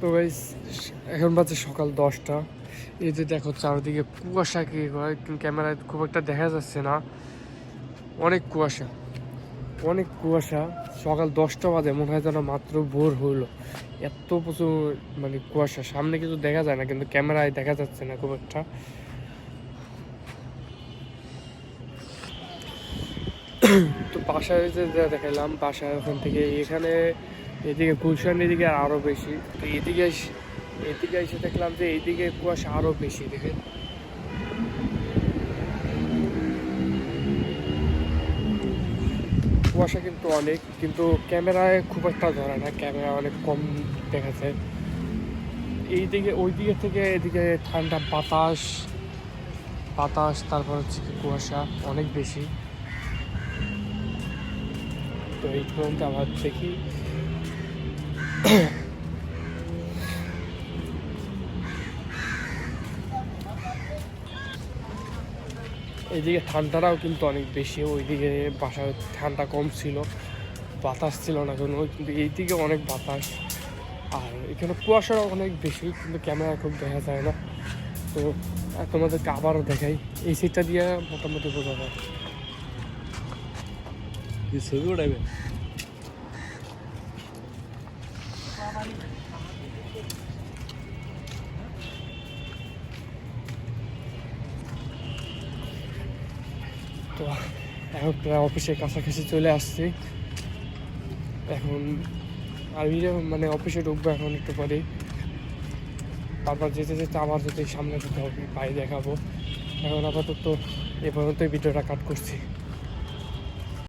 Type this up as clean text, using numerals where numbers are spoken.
তো গাইস এখন বাজে সকাল 10টা। এই যে দেখো চারদিকে কুয়াশা, কি হয় ক্যামেরায় খুব একটা দেখা যাচ্ছে না, অনেক কুয়াশা অনেক কুয়াশা। সকাল 10টা বাজে, মনে হয় যেন মাত্র ভোর হইলো, এত প্রচুর মানে কুয়াশা। সামনে কিছু দেখা যায় না, কিন্তু ক্যামেরায় দেখা যাচ্ছে না খুব একটা। তো বাসায় যে যা দেখালাম, বাসায় ওখান থেকে এখানে এদিকে গুলশান এদিকে আরও বেশি। তো এদিকে এসে দেখলাম যে এইদিকে কুয়াশা আরও বেশি। দেখে কুয়াশা কিন্তু অনেক, কিন্তু ক্যামেরায় খুব একটা ধরে না, ক্যামেরা অনেক কম দেখা যায়। এইদিকে ওই দিকে থেকে এদিকে ঠান্ডা বাতাস বাতাস, তারপর হচ্ছে কি কুয়াশা অনেক বেশি। তো এই পর্যন্ত আবার দেখি। এইদিকে ঠান্ডাটাও কিন্তু অনেক বেশি, ওইদিকে বাসায় ঠান্ডা কম ছিল, বাতাস ছিল না কোনো, কিন্তু এইদিকে অনেক বাতাস। আর এখানে কুয়াশাটাও অনেক বেশি, কিন্তু ক্যামেরা খুব দেখা যায় না। তো তোমাদেরকে আবারও দেখাই, এই সিটটা দিয়ে মোটামুটি বোঝা যায়। ছবি উঠাইবে। তো এখন প্রায় অফিসের কাছাকাছি চলে আসছি। এখন আমি মানে অফিসে ঢুকবো এখন একটু পরে। তারপর যেতে যেতে আবার যদি সামনে যেতে হবে, পায়ে দেখাবো। এখন আপাতত এ পর্যন্তই ভিডিওটা কাট করছি।